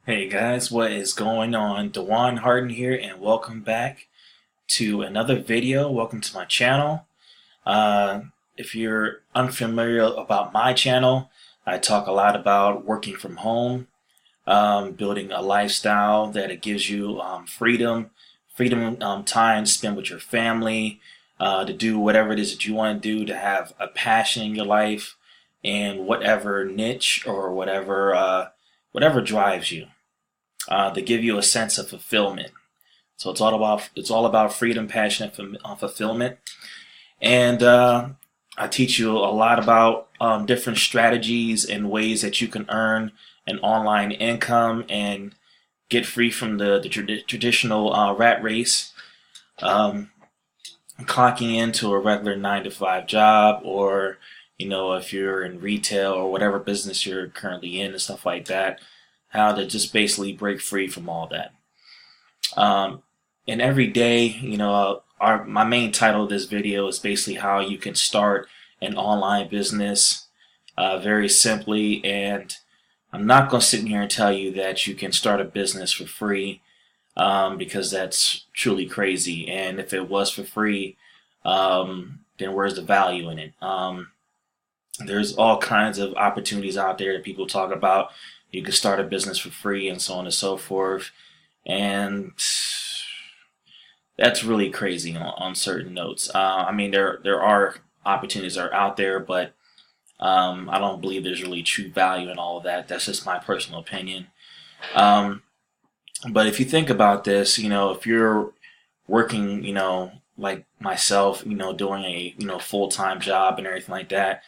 Hey guys, what is going on? Dewan Harden here, and welcome back to another video. Welcome to my channel. Uh, if you're unfamiliar about my channel, I talk a lot about working from home, building a lifestyle that it gives you freedom, time to spend with your family, to do whatever it is that you want to do, to have a passion in your life, and whatever niche or whatever drives you. To give you a sense of fulfillment. So it's all about freedom, passion, and fulfillment. And I teach you a lot about different strategies and ways that you can earn an online income and get free from the traditional rat race, clocking into a regular 9 to 5 job, or if you're in retail or whatever business you're currently in and stuff like that, how to just basically break free from all that. And every day, my main title of this video is basically how you can start an online business very simply. And I'm not going to sit here and tell you that you can start a business for free, because that's truly crazy. And if it was for free, then where's the value in it? There's all kinds of opportunities out there that people talk about. You can start a business for free and so on and so forth. And that's really crazy on certain notes. I mean, there are opportunities that are out there, but I don't believe there's really true value in all of that. That's just my personal opinion. But if you think about this, if you're working, like myself, doing a full-time job and everything like that,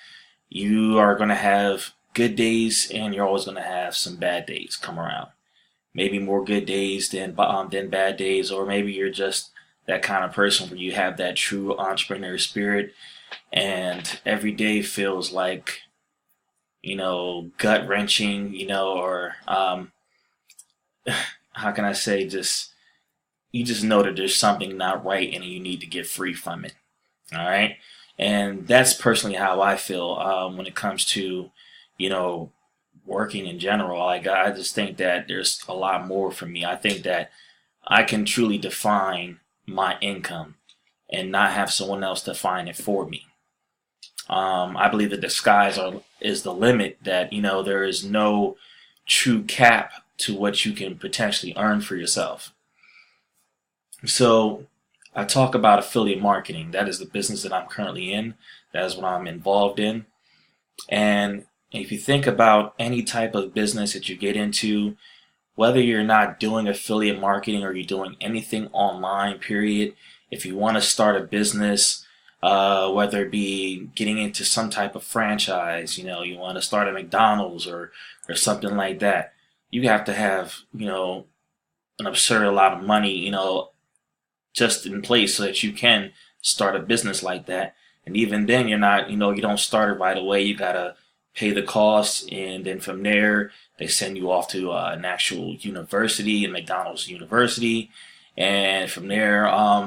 you are going to have good days, and you're always going to have some bad days come around. Maybe more good days than bad days, or maybe you're just that kind of person where you have that true entrepreneur spirit, and every day feels like, gut wrenching, or how can I say, you just know that there's something not right and you need to get free from it. All right, and that's personally how I feel when it comes to working in general. Like, I just think that there's a lot more for me. I think that I can truly define my income and not have someone else define it for me. I believe that the is the limit, that, there is no true cap to what you can potentially earn for yourself. So I talk about affiliate marketing. That is the business that I'm currently in. That is what I'm involved in. And if you think about any type of business that you get into, whether you're not doing affiliate marketing or you're doing anything online, period, if you want to start a business, whether it be getting into some type of franchise, you want to start a McDonald's or something like that, you have to have, an absurd lot of money, just in place so that you can start a business like that. And even then, you're not, you don't start it right away. You gotta pay the costs, and then from there they send you off to an actual university, a McDonald's university, and from there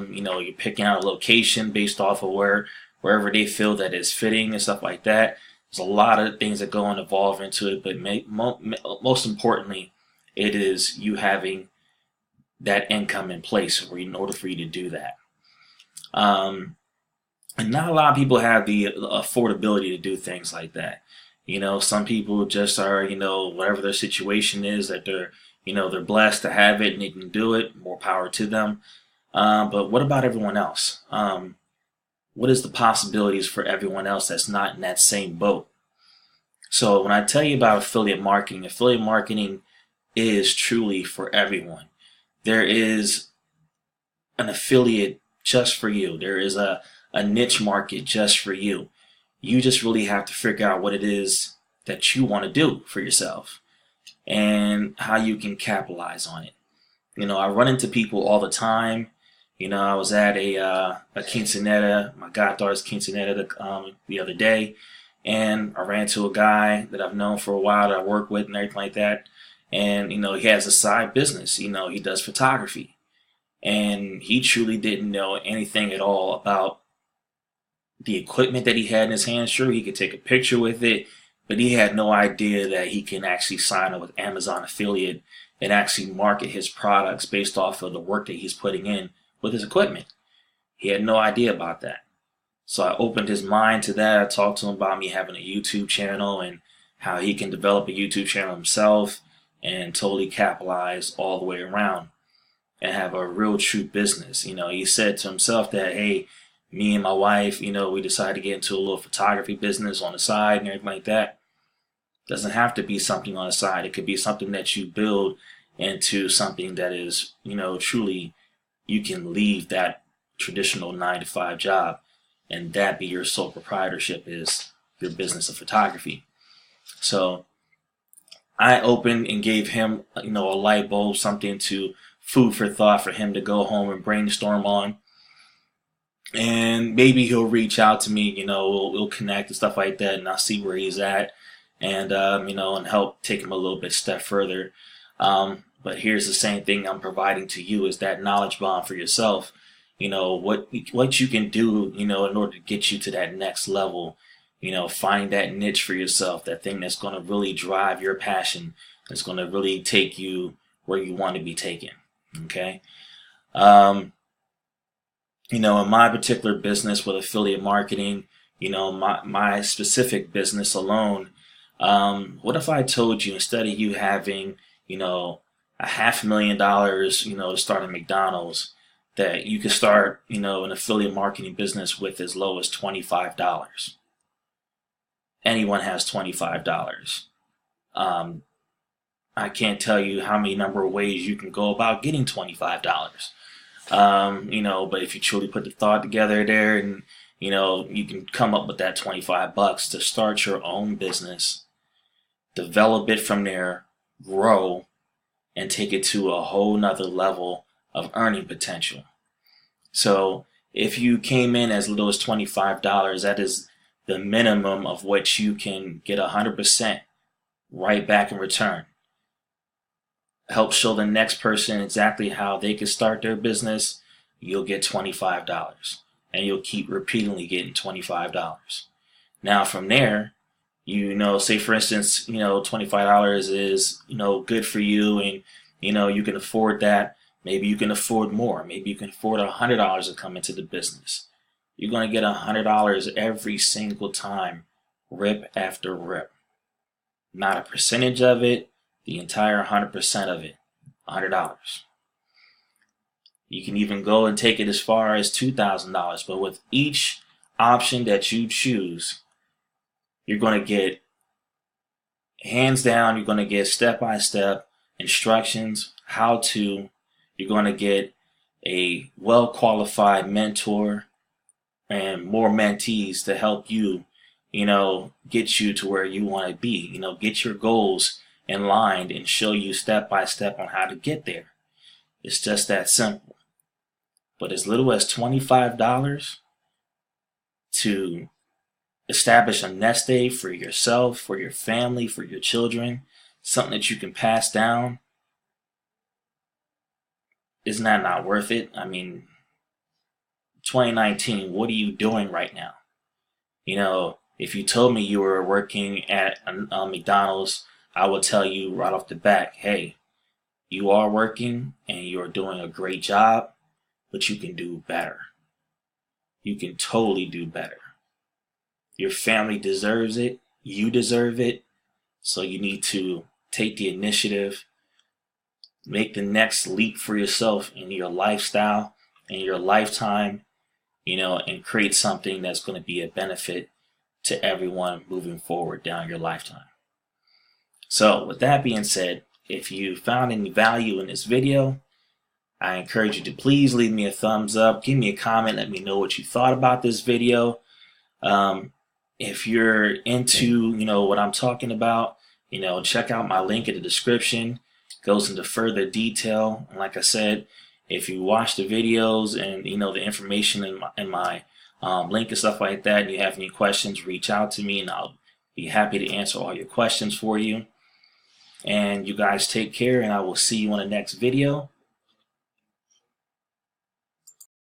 you're picking out a location based off of wherever they feel that is fitting and stuff like that. There's a lot of things that go and evolve into it, but most importantly, it is you having that income in place in order for you to do that. And not a lot of people have the affordability to do things like that. Some people just are, whatever their situation is, that they're blessed to have it and they can do it. More power to them. But what about everyone else? What is the possibilities for everyone else that's not in that same boat? So when I tell you about affiliate marketing is truly for everyone. There is an affiliate just for you. There is a niche market just for you. You just really have to figure out what it is that you want to do for yourself and how you can capitalize on it. I run into people all the time. I was at a quinceanera, my goddaughter's quinceanera, the other day, and I ran into a guy that I've known for a while, that I work with and everything like that. And, he has a side business. He does photography. And he truly didn't know anything at all about the equipment that he had in his hands. Sure, he could take a picture with it, but he had no idea that he can actually sign up with Amazon affiliate and actually market his products based off of the work that he's putting in with his equipment. He had no idea about that. So I opened his mind to that. I talked to him about me having a YouTube channel and how he can develop a YouTube channel himself and totally capitalize all the way around and have a real true business. You know, he said to himself that, hey, me and my wife, you know, we decided to get into a little photography business on the side and everything like that. Doesn't have to be something on the side. It could be something that you build into something that is, you know, truly you can leave that traditional 9-to-5 job and that be your sole proprietorship, is your business of photography. So I opened and gave him, you know, a light bulb, something to food for thought for him to go home and brainstorm on. And maybe he'll reach out to me, you know, we'll connect and stuff like that, and I'll see where he's at, and you know, and help take him a little bit step further. But here's the same thing I'm providing to you, is that knowledge bomb for yourself. You know, what you can do, you know, in order to get you to that next level. You know, find that niche for yourself, that thing that's going to really drive your passion, that's going to really take you where you want to be taken. Okay. You know, in my particular business with affiliate marketing, you know, my specific business alone, what if I told you, instead of you having, you know, $500,000, you know, to start a McDonald's, that you could start, you know, an affiliate marketing business with as low as $25. Anyone has $25. I can't tell you how many number of ways you can go about getting $25. You know, but if you truly put the thought together there, and you know, you can come up with that $25 to start your own business, develop it from there, grow, and take it to a whole nother level of earning potential. So if you came in as little as $25, that is the minimum of what you can get 100% right back in return. Help show the next person exactly how they can start their business. You'll get $25, and you'll keep repeatedly getting $25. Now from there, you know, say for instance, you know, $25 is, you know, good for you, and you know, you can afford that. Maybe you can afford more. Maybe you can afford $100 to come into the business. You're going to get $100 every single time, rip after rip. Not a percentage of it, the entire 100% of it, $100. You can even go and take it as far as $2,000, but with each option that you choose, you're going to get, hands down, you're going to get step-by-step instructions, how to. You're going to get a well-qualified mentor and more mentees to help you, you know, get you to where you want to be. You know, get your goals in line and show you step by step on how to get there. It's just that simple. But as little as $25 to establish a nest egg for yourself, for your family, for your children, something that you can pass down, isn't that not worth it? I mean, 2019, what are you doing right now? You know, if you told me you were working at McDonald's, I would tell you right off the bat, hey, you are working and you're doing a great job, but you can do better. You can totally do better. Your family deserves it. You deserve it. So you need to take the initiative, make the next leap for yourself in your lifestyle, in your lifetime, you know, and create something that's going to be a benefit to everyone moving forward down your lifetime. So with that being said, if you found any value in this video, I encourage you to please leave me a thumbs up, give me a comment, let me know what you thought about this video. If you're into, you know, what I'm talking about, you know, check out my link in the description. It goes into further detail. And like I said, if you watch the videos and, you know, the information in my link and stuff like that, and you have any questions, reach out to me and I'll be happy to answer all your questions for you. And you guys take care, and I will see you on the next video.